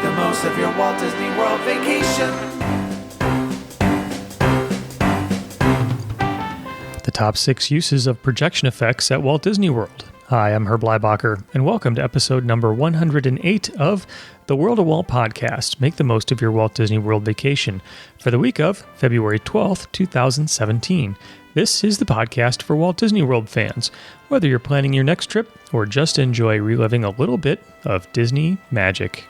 the most of your Walt Disney World vacation. The top 6 uses of projection effects at Walt Disney World. Hi, I'm Herb Leibacher, and welcome to episode number 108 of the World of Walt podcast. Make the most of your Walt Disney World vacation for the week of February 12th, 2017. This is the podcast for Walt Disney World fans, whether you're planning your next trip or just enjoy reliving a little bit of Disney magic.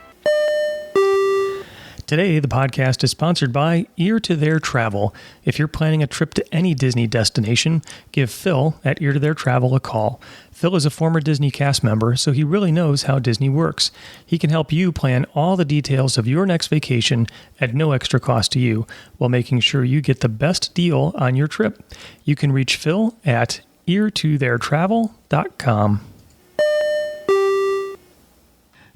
Today, the podcast is sponsored by Ear to Their Travel. If you're planning a trip to any Disney destination, give Phil at Ear to Their Travel a call. Phil is a former Disney cast member, so he really knows how Disney works. He can help you plan all the details of your next vacation at no extra cost to you, while making sure you get the best deal on your trip. You can reach Phil at eartotheirtravel.com.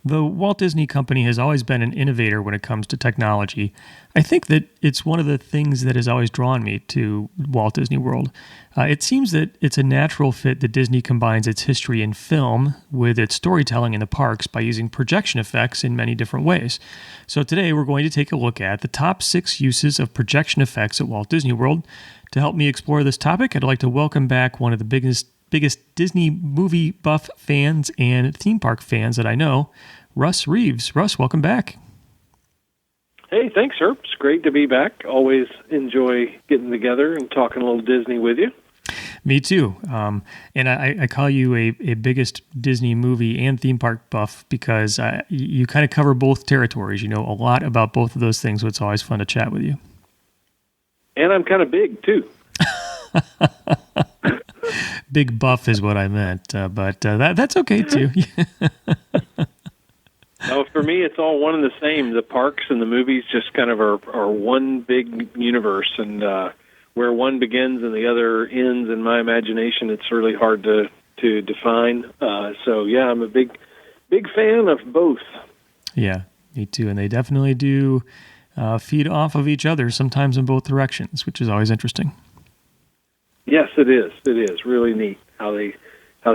The Walt Disney Company has always been an innovator when it comes to technology. I think that it's one of the things that has always drawn me to Walt Disney World. It seems that it's a natural fit that Disney combines its history in film with its storytelling in the parks by using projection effects in many different ways. So today we're going to take a look at the top 6 uses of projection effects at Walt Disney World. To help me explore this topic, I'd like to welcome back one of the biggest Disney movie buff fans and theme park fans that I know, Russ Reeves. Russ, welcome back. Hey, thanks, Herb. It's great to be back. Always enjoy getting together and talking a little Disney with you. Me too. And I call you a biggest Disney movie and theme park buff because you kind of cover both territories. You know a lot about both of those things, so it's always fun to chat with you. And I'm kind of big, too. Big buff is what I meant, but that's okay, too. No, for me, it's all one and the same. The parks and the movies just kind of are one big universe, and where one begins and the other ends, in my imagination, it's really hard to define. So, yeah, I'm a big fan of both. Yeah, me too, and they definitely do feed off of each other, sometimes in both directions, which is always interesting. Yes, it is. It is really neat how they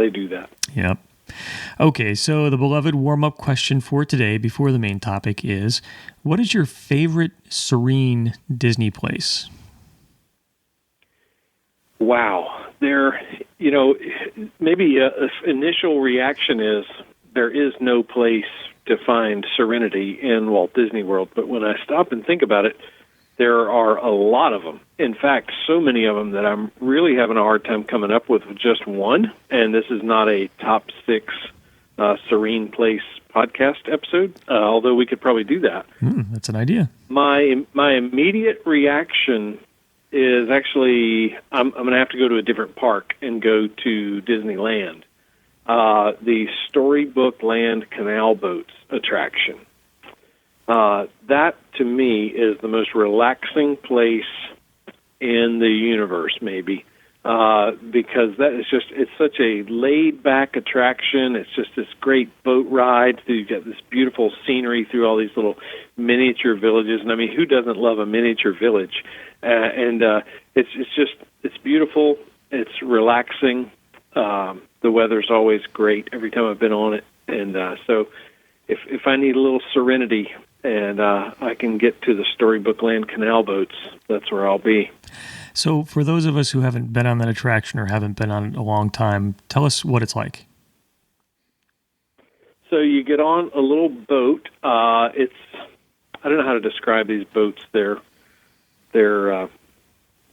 do that. Yep. Okay, so the beloved warm-up question for today before the main topic is, what is your favorite serene Disney place? Wow. Maybe initial reaction is there is no place to find serenity in Walt Disney World, but when I stop and think about it, there are a lot of them. In fact, so many of them that I'm really having a hard time coming up with just one. And this is not a top 6 serene place podcast episode, although we could probably do that. That's an idea. My immediate reaction is actually I'm going to have to go to a different park and go to Disneyland. The Storybook Land Canal Boats attraction. That, to me, is the most relaxing place in the universe, maybe, because it's such a laid-back attraction. It's just this great boat ride. You get this beautiful scenery through all these little miniature villages. And, I mean, who doesn't love a miniature village? It's beautiful. It's relaxing. The weather's always great every time I've been on it. And so if I need a little serenity and I can get to the Storybook Land Canal Boats, that's where I'll be. So for those of us who haven't been on that attraction or haven't been on it a long time, tell us what it's like. So you get on a little boat. I don't know how to describe these boats. They're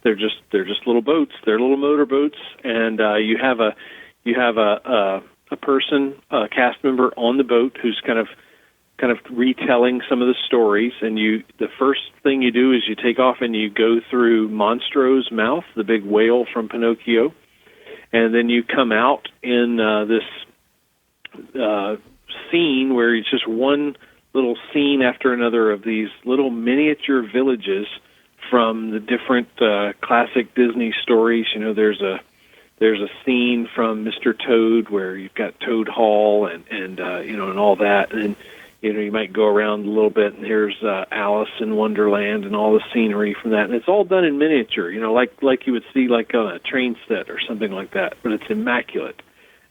just little boats. They're little motor boats, and you have a person, a cast member on the boat who's kind of retelling some of the stories, and the first thing you do is you take off and you go through Monstro's mouth, the big whale from Pinocchio, and then you come out in this scene where it's just one little scene after another of these little miniature villages from the different classic Disney stories. You know, there's a scene from Mr. Toad where you've got Toad Hall and all that, and you might go around a little bit, and here's Alice in Wonderland and all the scenery from that. And it's all done in miniature, like you would see like on a train set or something like that, but it's immaculate.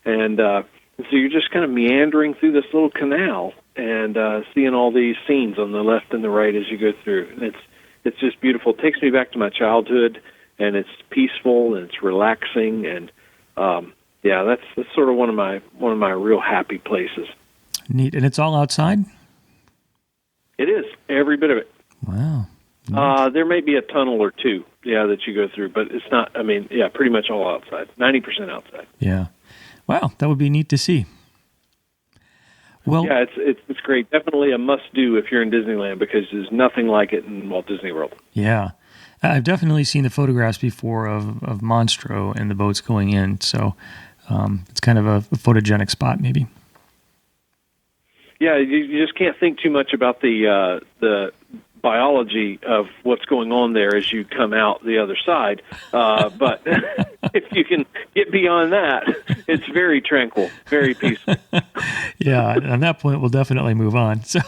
And And so you're just kind of meandering through this little canal and seeing all these scenes on the left and the right as you go through. And it's just beautiful. It takes me back to my childhood, and it's peaceful and it's relaxing, and that's sort of one of my real happy places. Neat. And it's all outside? It is, every bit of it. Wow. There may be a tunnel or two, that you go through, but it's not, pretty much all outside, 90% outside. Yeah. Wow, that would be neat to see. Well, yeah, it's great. Definitely a must-do if you're in Disneyland, because there's nothing like it in Walt Disney World. Yeah. I've definitely seen the photographs before of Monstro and the boats going in, so it's kind of a photogenic spot maybe. Yeah, you just can't think too much about the biology of what's going on there as you come out the other side. But if you can get beyond that, it's very tranquil, very peaceful. Yeah, on that point, we'll definitely move on. So,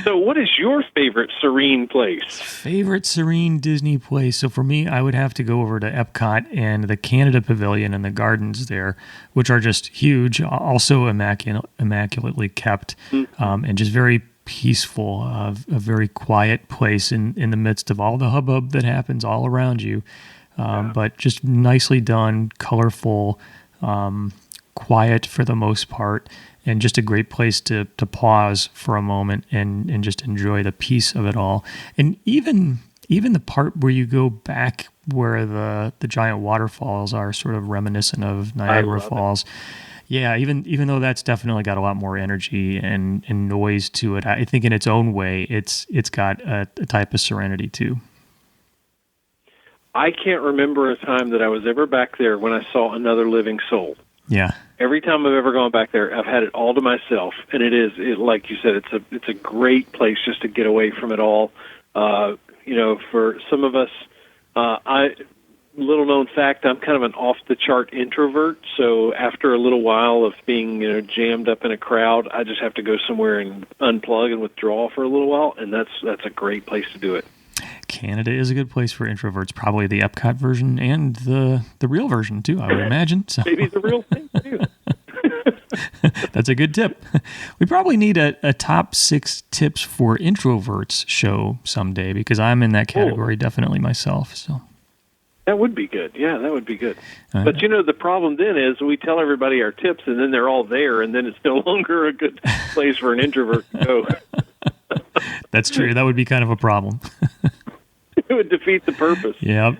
so what is your favorite serene place? Favorite serene Disney place? So for me, I would have to go over to Epcot and the Canada Pavilion and the gardens there, which are just huge, also immaculately kept, and just very peaceful, a very quiet place in the midst of all the hubbub that happens all around you. But just nicely done, colorful, quiet for the most part, and just a great place to pause for a moment and just enjoy the peace of it all. And even the part where you go back where the giant waterfalls are sort of reminiscent of Niagara Falls. Yeah, even though that's definitely got a lot more energy and noise to it, I think in its own way, it's got a type of serenity too. I can't remember a time that I was ever back there when I saw another living soul. Yeah. Every time I've ever gone back there, I've had it all to myself, and like you said, it's a great place just to get away from it all. For some of us, little known fact, I'm kind of an off-the-chart introvert, so after a little while of being jammed up in a crowd, I just have to go somewhere and unplug and withdraw for a little while, and that's a great place to do it. Canada is a good place for introverts, probably the Epcot version and the real version, too, I would imagine. So. Maybe the real thing, too. That's a good tip. We probably need a top 6 tips for introverts show someday, because I'm in that category definitely myself, so... That would be good. Yeah, that would be good. But, the problem then is we tell everybody our tips, and then they're all there, and then it's no longer a good place for an introvert to go. That's true. That would be kind of a problem. It would defeat the purpose. Yep.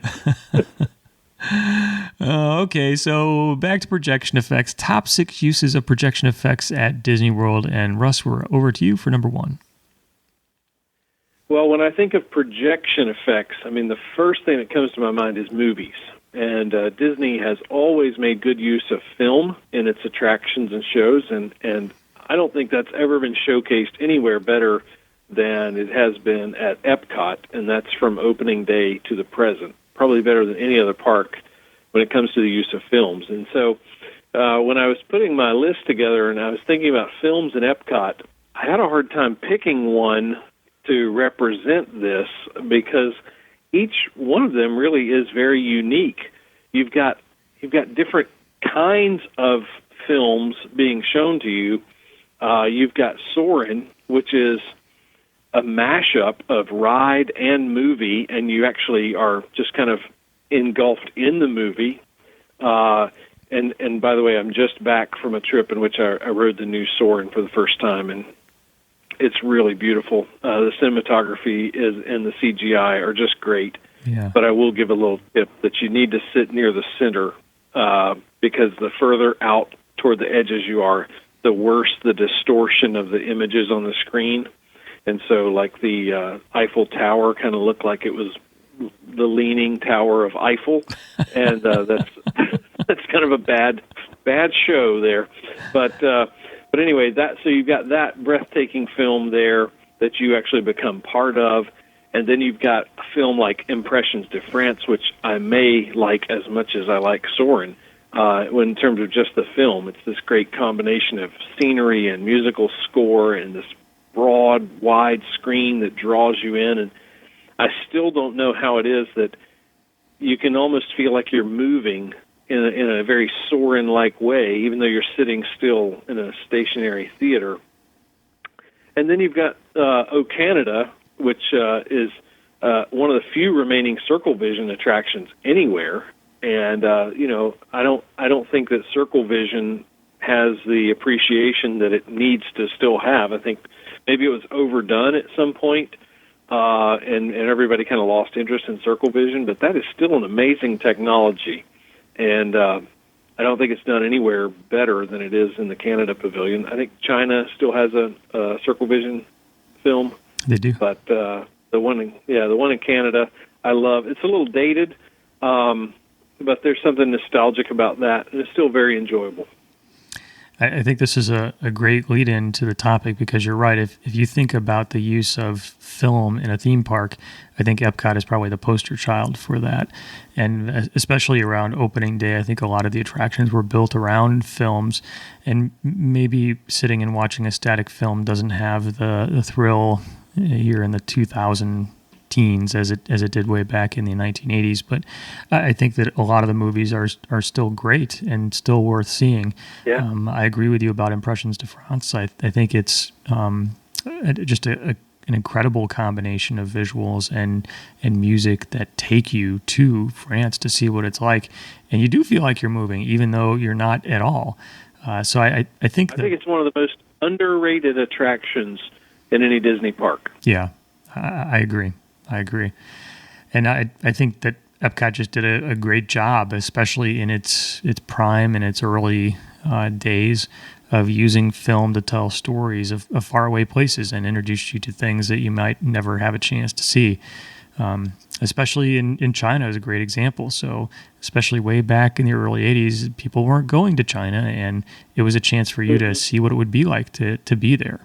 Okay, so back to projection effects. Top 6 uses of projection effects at Disney World. And Russ, we're over to you for number 1. Well, when I think of projection effects, the first thing that comes to my mind is movies. And Disney has always made good use of film in its attractions and shows, and I don't think that's ever been showcased anywhere better than it has been at Epcot, and that's from opening day to the present. Probably better than any other park when it comes to the use of films. And so when I was putting my list together and I was thinking about films in Epcot, I had a hard time picking one to represent this, because each one of them really is very unique. You've got different kinds of films being shown to you. You've got Soarin', which is a mashup of ride and movie, and you actually are just kind of engulfed in the movie. And by the way, I'm just back from a trip in which I rode the new Soarin' for the first time, and it's really beautiful. The cinematography and the CGI are just great. Yeah. But I will give a little tip that you need to sit near the center, because the further out toward the edges you are, the worse the distortion of the images on the screen. And so, like the Eiffel Tower kind of looked like it was the Leaning Tower of Eiffel, and that's kind of a bad show there. But anyway, so you've got that breathtaking film there that you actually become part of, and then you've got a film like Impressions de France, which I may like as much as I like Soarin'. In terms of just the film, it's this great combination of scenery and musical score and this broad, wide screen that draws you in. And I still don't know how it is that you can almost feel like you're moving in a very Soarin'-like way, even though you're sitting still in a stationary theater. And then you've got O Canada, which is one of the few remaining Circle Vision attractions anywhere. And I don't think that Circle Vision has the appreciation that it needs to still have. I think maybe it was overdone at some point, and everybody kind of lost interest in Circle Vision. But that is still an amazing technology, and I don't think it's done anywhere better than it is in the Canada Pavilion. I think China still has a Circle Vision film. They do, but the one in Canada, I love. It's a little dated, but there's something nostalgic about that, and it's still very enjoyable. I think this is a great lead-in to the topic, because you're right. If you think about the use of film in a theme park, I think Epcot is probably the poster child for that. And especially around opening day, I think a lot of the attractions were built around films, and maybe sitting and watching a static film doesn't have the thrill here in the 2000 teens as it did way back in the 1980s. But I think that a lot of the movies are still great and still worth seeing. Yeah. I agree with you about Impressions de France. I think it's just an incredible combination of visuals and music that take you to France to see what it's like, and you do feel like you're moving, even though you're not at all. So I think it's one of the most underrated attractions in any Disney park. Yeah, I agree. And I think that Epcot just did a great job, especially in its prime and its early days, of using film to tell stories of faraway places and introduce you to things that you might never have a chance to see. Especially in China is a great example. So especially way back in the early 80s, people weren't going to China, and it was a chance for you to see what it would be like to be there.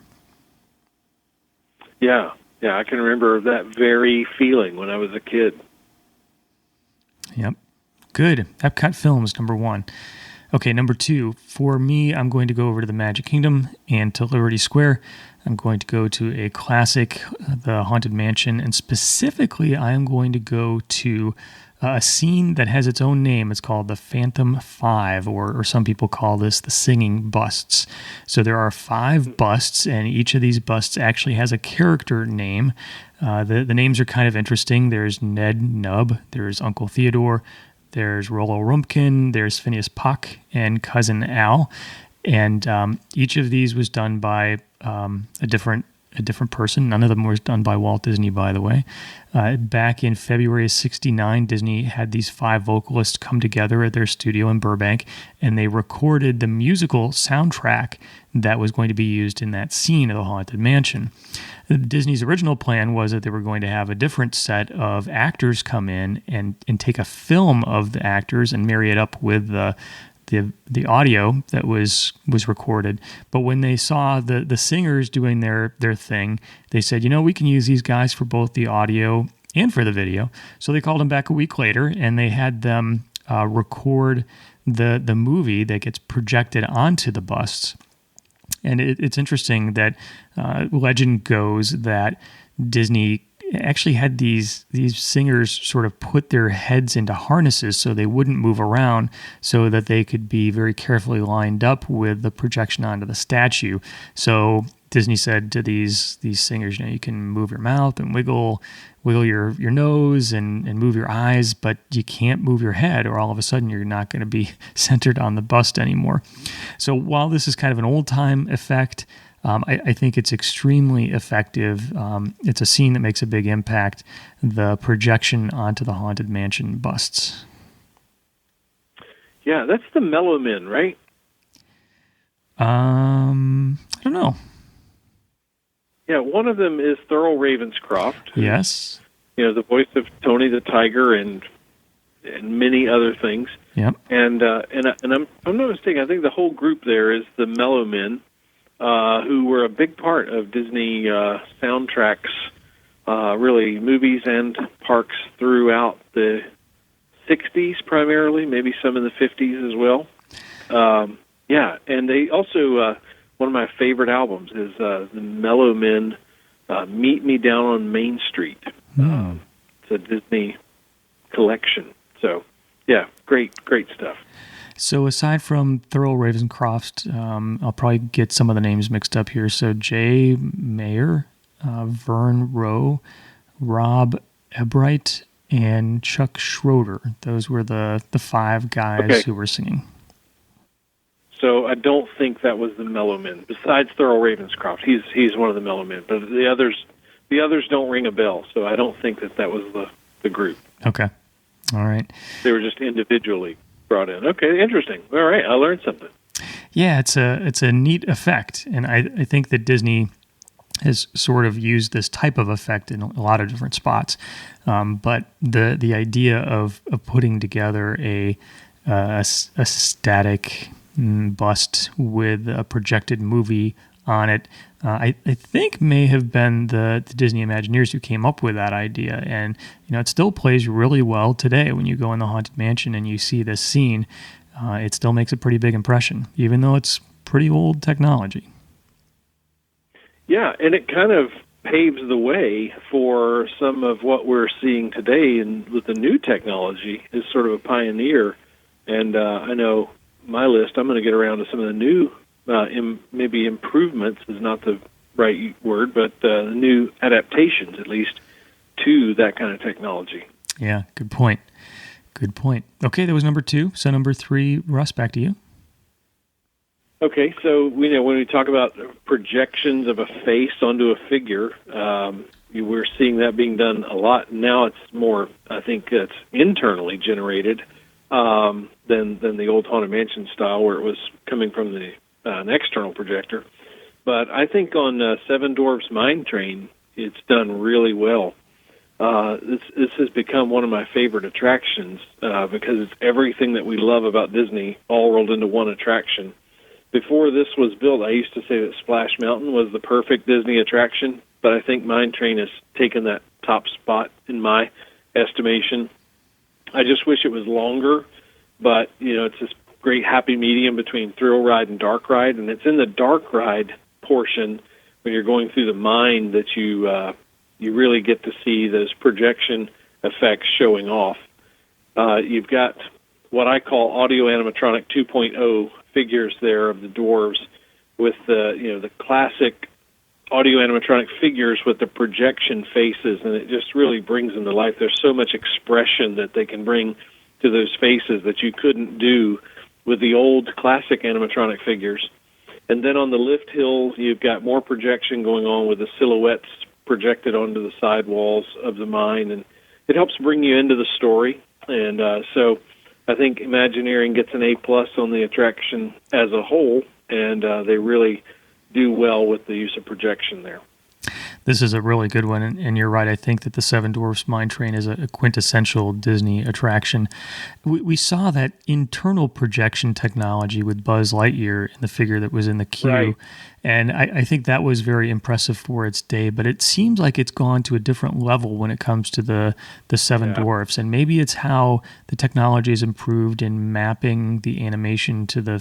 Yeah, I can remember that very feeling when I was a kid. Yep. Good. Epcot Films, number 1. Okay, number 2. For me, I'm going to go over to the Magic Kingdom and to Liberty Square. I'm going to go to a classic, the Haunted Mansion, and specifically, I am going to go to a scene that has its own name. It's called the Phantom Five, or some people call this the Singing Busts. So there are 5 busts, and each of these busts actually has a character name. The names are kind of interesting. There's Ned Nub, there's Uncle Theodore, there's Rollo Rumpkin, there's Phineas Puck, and Cousin Al. And each of these was done by a different person. None of them was done by Walt Disney, by the way. Back in February of '69, Disney had these 5 vocalists come together at their studio in Burbank, and they recorded the musical soundtrack that was going to be used in that scene of the Haunted Mansion. Disney's original plan was that they were going to have a different set of actors come in and take a film of the actors and marry it up with the audio that was recorded. But when they saw the singers doing their thing, they said, we can use these guys for both the audio and for the video. So they called them back a week later, and they had them record the movie that gets projected onto the busts. And it's interesting that legend goes that Disney actually had these singers sort of put their heads into harnesses so they wouldn't move around, so that they could be very carefully lined up with the projection onto the statue. So Disney said to these singers, you can move your mouth and wiggle your nose and move your eyes, but you can't move your head, or all of a sudden you're not going to be centered on the bust anymore. So while this is kind of an old-time effect, I think it's extremely effective. It's a scene that makes a big impact, the projection onto the Haunted Mansion busts. Yeah, that's the Mellow Men, right? I don't know. Yeah, one of them is Thurl Ravenscroft. Yes. The voice of Tony the Tiger and many other things. Yep. And I'm not mistaken, I think the whole group there is the Mellow Men, who were a big part of Disney soundtracks, really movies and parks throughout the 60s primarily, maybe some in the 50s as well. And they also, one of my favorite albums is the Mellow Men, Meet Me Down on Main Street. It's a Disney collection. So, yeah, great stuff. So aside from Thurl Ravenscroft, I'll probably get some of the names mixed up here. So Jay Mayer, Vern Rowe, Rob Ebright, and Chuck Schroeder. Those were the five guys who were singing. So I don't think that was the Mellow Men. Besides Thurl Ravenscroft, he's one of the Mellow Men, but the others don't ring a bell. So I don't think that was the group. Okay, all right. They were just individually brought in. Okay, interesting. All right, I learned something. Yeah, it's a neat effect, and I think that Disney has sort of used this type of effect in a lot of different spots. But the idea of putting together a static bust with a projected movie on it, I think may have been the Disney Imagineers who came up with that idea. And, it still plays really well today when you go in the Haunted Mansion and you see this scene. It still makes a pretty big impression, even though it's pretty old technology. Yeah, and it kind of paves the way for some of what we're seeing today, and with the new technology is sort of a pioneer. And I know my list, I'm going to get around to some of the new, maybe improvements is not the right word, but new adaptations, at least, to that kind of technology. Yeah, good point. Okay, that was number 2. So number 3, Russ, back to you. Okay, so when we talk about projections of a face onto a figure, we're seeing that being done a lot. Now it's more, I think it's internally generated than the old Haunted Mansion style where it was coming from an external projector. But I think on Seven Dwarfs Mine Train, it's done really well. This has become one of my favorite attractions because it's everything that we love about Disney all rolled into one attraction. Before this was built, I used to say that Splash Mountain was the perfect Disney attraction, but I think Mine Train has taken that top spot in my estimation. I just wish it was longer, but, it's this great happy medium between Thrill Ride and Dark Ride, and it's in the Dark Ride portion when you're going through the mine that you really get to see those projection effects showing off. You've got what I call audio animatronic 2.0 figures there of the dwarves with the classic audio animatronic figures with the projection faces, and it just really brings them to life. There's so much expression that they can bring to those faces that you couldn't do with the old classic animatronic figures. And then on the lift hill, you've got more projection going on with the silhouettes projected onto the side walls of the mine, and it helps bring you into the story. And so I think Imagineering gets an A+ on the attraction as a whole, and they really do well with the use of projection there. This is a really good one, and you're right. I think that the Seven Dwarfs Mine Train is a quintessential Disney attraction. We saw that internal projection technology with Buzz Lightyear in the figure that was in the queue, right. And I think that was very impressive for its day, but it seems like it's gone to a different level when it comes to the Seven Dwarfs, and maybe it's how the technology has improved in mapping the animation to the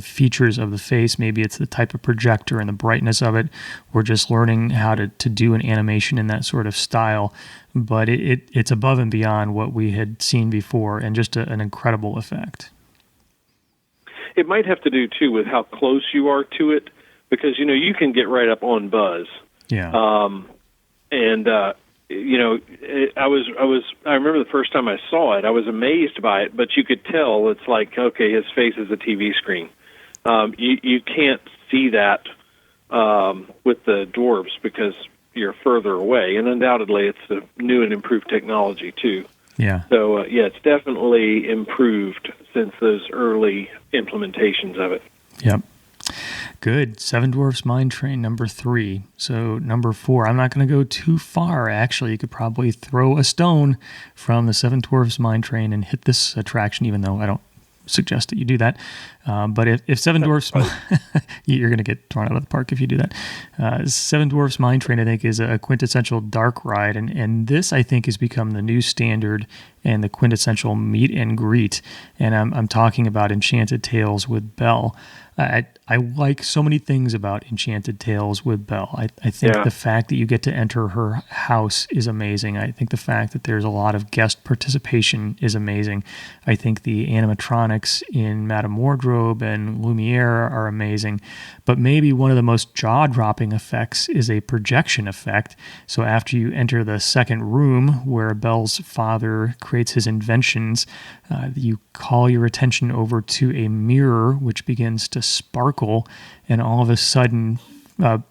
features of the face. Maybe it's the type of projector and the brightness of it. We're just learning how to do an animation in that sort of style, but it's above and beyond what we had seen before, and just an incredible effect. It might have to do, too, with how close you are to it, because, you can get right up on Buzz. Yeah. I remember the first time I saw it, I was amazed by it, but you could tell it's like, okay, his face is a TV screen. You can't see that with the dwarves because you're further away, and undoubtedly it's a new and improved technology, too. Yeah. So, it's definitely improved since those early implementations of it. Yep. Good. Seven Dwarfs Mine Train, number 3. So number 4, I'm not going to go too far, actually. You could probably throw a stone from the Seven Dwarfs Mine Train and hit this attraction, even though I don't suggest that you do that. But if Seven Dwarfs, you're going to get thrown out of the park if you do that. Seven Dwarfs Mine Train, I think, is a quintessential dark ride, and this, I think, has become the new standard and the quintessential meet and greet. And I'm talking about Enchanted Tales with Belle. I I like so many things about Enchanted Tales with Belle. I think the fact that you get to enter her house is amazing. I think the fact that there's a lot of guest participation is amazing. I think the animatronics in Madame Wardrobe and Lumiere are amazing. But maybe one of the most jaw-dropping effects is a projection effect. So after you enter the second room where Belle's father creates his inventions, you call your attention over to a mirror which begins to sparkle, and all of a sudden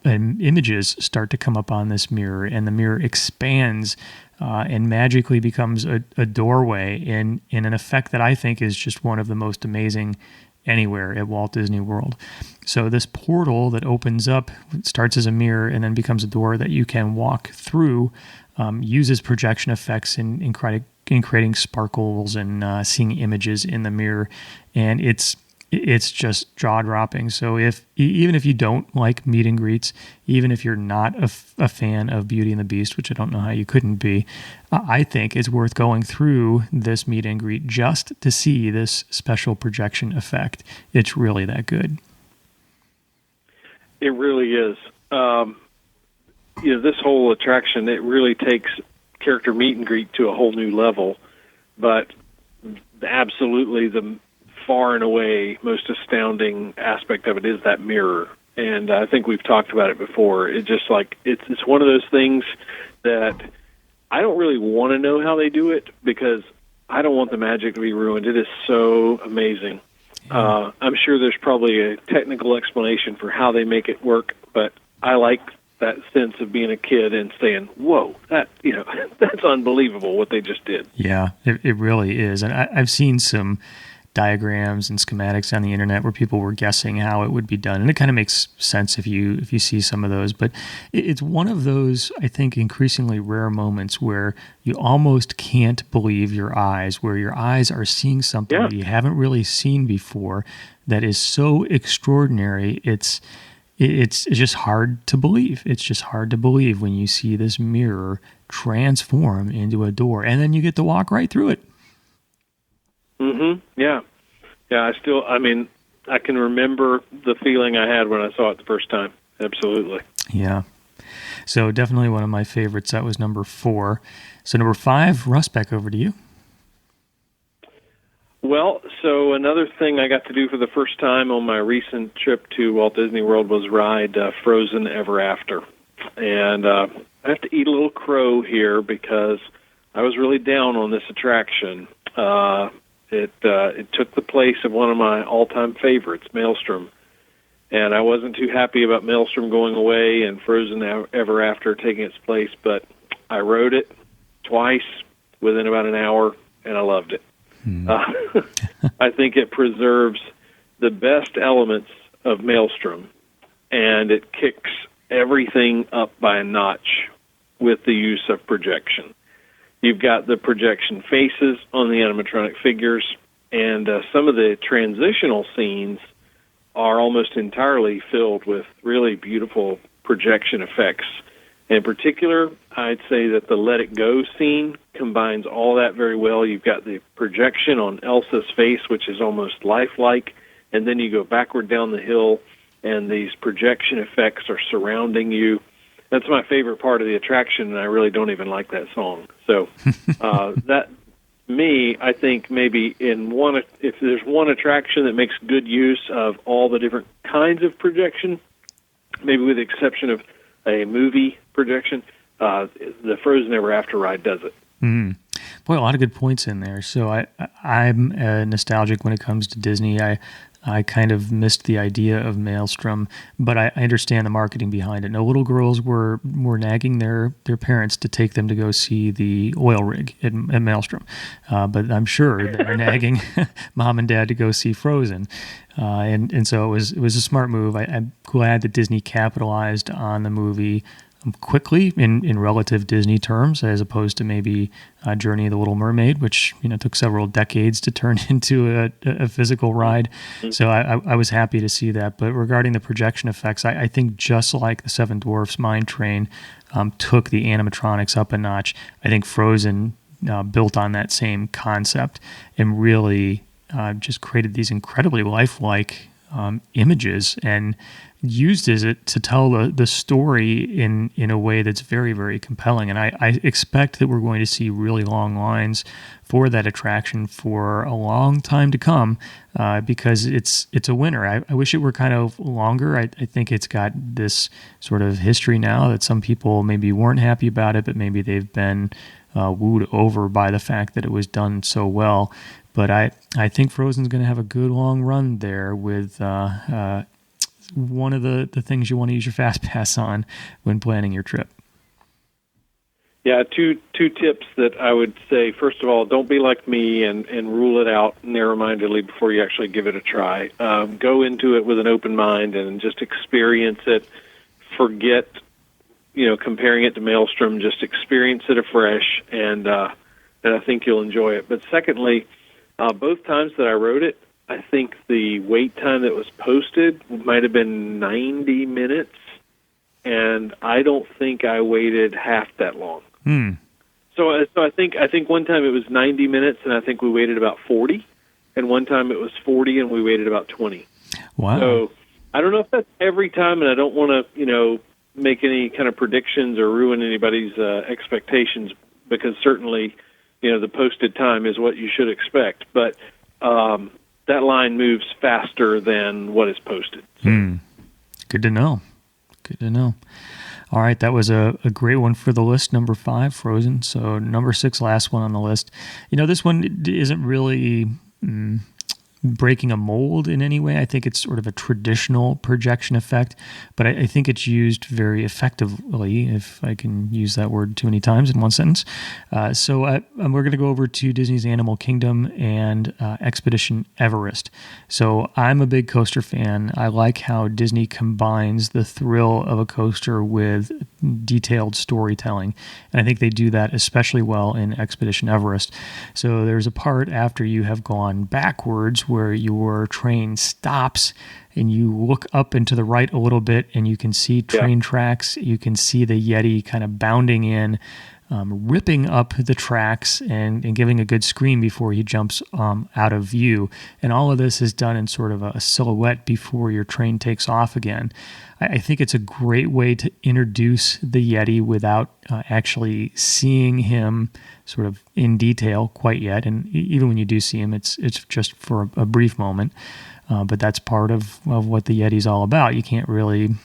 images start to come up on this mirror, and the mirror expands and magically becomes a doorway in an effect that I think is just one of the most amazing anywhere at Walt Disney World. So this portal that opens up, starts as a mirror and then becomes a door that you can walk through, uses projection effects in creating sparkles and seeing images in the mirror, and it's just jaw-dropping. So even if you don't like meet and greets, even if you're not a fan of Beauty and the Beast, which I don't know how you couldn't be, I think it's worth going through this meet and greet just to see this special projection effect. It's really that good. It really is. This whole attraction, it really takes character meet and greet to a whole new level, but absolutely the far and away most astounding aspect of it is that mirror. And I think we've talked about it before. It's just like, it's one of those things that I don't really want to know how they do it, because I don't want the magic to be ruined. It is so amazing. I'm sure there's probably a technical explanation for how they make it work, but I like that sense of being a kid and saying, whoa, that's unbelievable what they just did. Yeah, it really is. And I've seen some diagrams and schematics on the internet where people were guessing how it would be done, and it kind of makes sense if you see some of those. But it's one of those, I think, increasingly rare moments where you almost can't believe your eyes, where your eyes are seeing something that you haven't really seen before that is so extraordinary. It's just hard to believe. It's just hard to believe when you see this mirror transform into a door, and then you get to walk right through it. Mm-hmm. Yeah. I can remember the feeling I had when I saw it the first time. Absolutely. Yeah. So definitely one of my favorites. That was number 4. So number 5, Russ, back over to you. Well, so another thing I got to do for the first time on my recent trip to Walt Disney World was ride Frozen Ever After. And I have to eat a little crow here because I was really down on this attraction. It took the place of one of my all-time favorites, Maelstrom. And I wasn't too happy about Maelstrom going away and Frozen Ever After taking its place, but I rode it twice within about an hour, and I loved it. I think it preserves the best elements of Maelstrom, and it kicks everything up by a notch with the use of projection. You've got the projection faces on the animatronic figures, and some of the transitional scenes are almost entirely filled with really beautiful projection effects. In particular, I'd say that the Let It Go scene combines all that very well. You've got the projection on Elsa's face, which is almost lifelike, and then you go backward down the hill, and these projection effects are surrounding you. That's my favorite part of the attraction, and I really don't even like that song. So I think maybe if there's one attraction that makes good use of all the different kinds of projection, maybe with the exception of a movie projection, the Frozen Ever After ride does it. Mm. Boy, a lot of good points in there. So I'm nostalgic when it comes to Disney. I kind of missed the idea of Maelstrom, but I understand the marketing behind it. No, little girls were nagging their parents to take them to go see the oil rig at Maelstrom, but I'm sure they're nagging mom and dad to go see Frozen, and so it was a smart move. I'm glad that Disney capitalized on the movie quickly in relative Disney terms, as opposed to maybe Journey of the Little Mermaid, which took several decades to turn into a physical ride. So I was happy to see that. But regarding the projection effects, I think just like the Seven Dwarfs Mine Train took the animatronics up a notch, I think Frozen built on that same concept and really just created these incredibly lifelike images and used it to tell the story in a way that's very, very compelling. And I expect that we're going to see really long lines for that attraction for a long time to come, because it's a winner. I wish it were kind of longer. I think it's got this sort of history now that some people maybe weren't happy about it, but maybe they've been wooed over by the fact that it was done so well. But I think Frozen's going to have a good long run there with one of the things you want to use your Fast Pass on when planning your trip. Yeah, two tips that I would say. First of all, don't be like me and rule it out narrow-mindedly before you actually give it a try. Go into it with an open mind and just experience it. Forget, comparing it to Maelstrom. Just experience it afresh, and I think you'll enjoy it. But secondly, both times that I rode it, I think the wait time that was posted might have been 90 minutes, and I don't think I waited half that long. So I think one time it was 90 minutes, and I think we waited about 40, and one time it was 40, and we waited about 20. Wow. So I don't know if that's every time, and I don't want to, make any kind of predictions or ruin anybody's expectations, because certainly, the posted time is what you should expect. But that line moves faster than what is posted. So. Good to know. Good to know. All right, that was a great one for the list, number 5, Frozen. So number 6, last one on the list. This one isn't really breaking a mold in any way. I think it's sort of a traditional projection effect, but I think it's used very effectively, if I can use that word too many times in one sentence. So we're going to go over to Disney's Animal Kingdom and Expedition Everest. So I'm a big coaster fan. I like how Disney combines the thrill of a coaster with detailed storytelling, and I think they do that especially well in Expedition Everest. So there's a part after you have gone backwards where your train stops and you look up and to the right a little bit and you can see train tracks. You can see the Yeti kind of bounding in, ripping up the tracks and giving a good scream before he jumps out of view. And all of this is done in sort of a silhouette before your train takes off again. I think it's a great way to introduce the Yeti without actually seeing him sort of in detail quite yet. And even when you do see him, it's just for a brief moment. But that's part of what the Yeti's all about. You can't really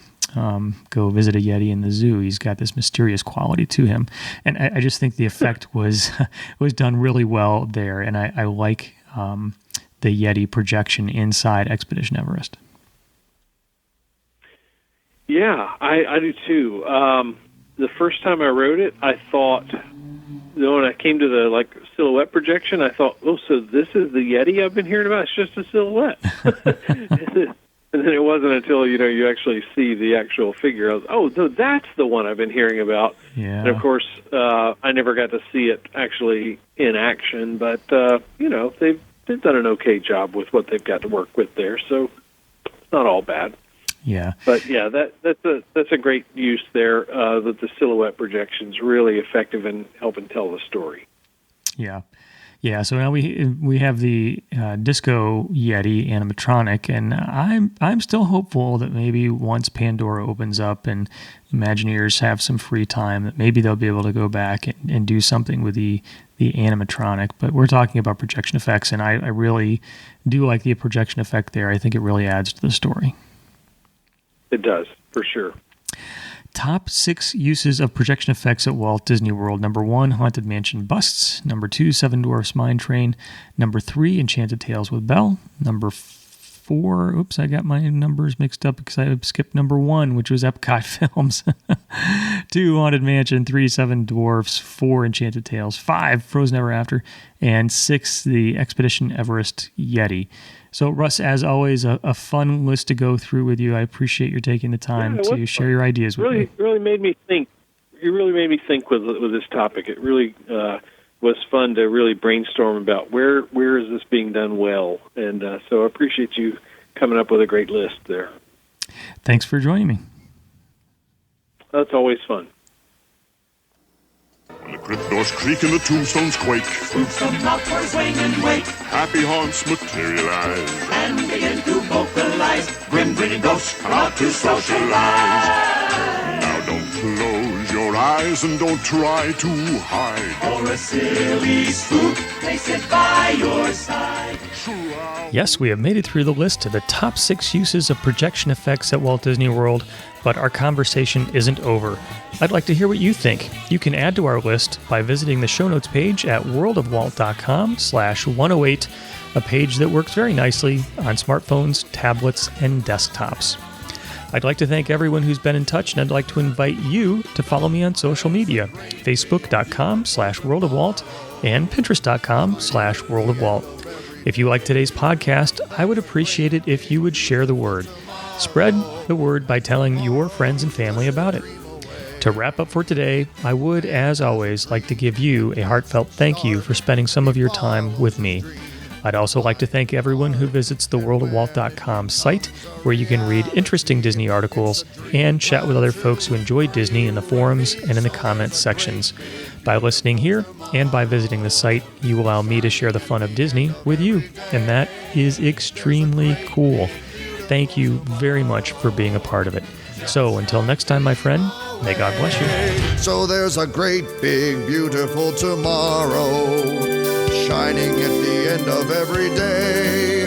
go visit a Yeti in the zoo. He's got this mysterious quality to him. And I just think the effect was done really well there. And I like the Yeti projection inside Expedition Everest. Yeah, I do too. The first time I rode it, I thought, when I came to the silhouette projection, I thought, oh, so this is the Yeti I've been hearing about? It's just a silhouette. And then it wasn't until you actually see the actual figure. I was, oh, so that's the one I've been hearing about. Yeah. And of course, I never got to see it actually in action, but they've done an okay job with what they've got to work with there, so it's not all bad. Yeah. But yeah, that's a great use there. That the silhouette projection's really effective in helping tell the story. Yeah. Yeah, so now we have the Disco Yeti animatronic, and I'm still hopeful that maybe once Pandora opens up and Imagineers have some free time, that maybe they'll be able to go back and do something with the animatronic. But we're talking about projection effects, and I really do like the projection effect there. I think it really adds to the story. It does, for sure. Top 6 uses of projection effects at Walt Disney World. Number 1, Haunted Mansion busts. Number 2, Seven Dwarfs Mine Train. Number 3, Enchanted Tales with Belle. Number 4, oops, I got my numbers mixed up because I skipped number 1, which was Epcot Films. 2, Haunted Mansion. 3, Seven Dwarfs. 4, Enchanted Tales. 5, Frozen Ever After. And 6, the Expedition Everest Yeti. So, Russ, as always, a fun list to go through with you. I appreciate your taking the time to share your ideas with me. It really made me think. It really made me think with this topic. It really was fun to really brainstorm about where is this being done well. And so I appreciate you coming up with a great list there. Thanks for joining me. That's always fun. When the crypt doors creak and the tombstones quake, Spooks come out for a swing and wake happy haunts materialize. and begin to vocalize. skies. Grim-grinning ghosts come out to socialize. Now don't close your eyes and don't try to hide. Or a silly spook may sit by your side. Yes, we have made it through the list to the top 6 uses of projection effects at Walt Disney World, but our conversation isn't over. I'd like to hear what you think. You can add to our list by visiting the show notes page at worldofwalt.com/108, a page that works very nicely on smartphones, tablets, and desktops. I'd like to thank everyone who's been in touch, and I'd like to invite you to follow me on social media, facebook.com/worldofwalt and pinterest.com/worldofwalt. If you like today's podcast, I would appreciate it if you would share the word. Spread the word by telling your friends and family about it. To wrap up for today, I would, as always, like to give you a heartfelt thank you for spending some of your time with me. I'd also like to thank everyone who visits the worldofwalt.com site, where you can read interesting Disney articles and chat with other folks who enjoy Disney in the forums and in the comments sections. By listening here and by visiting the site, you allow me to share the fun of Disney with you, and that is extremely cool. Thank you very much for being a part of it. So until next time, my friend, may God bless you. So there's a great, big, beautiful tomorrow shining at the end of every day.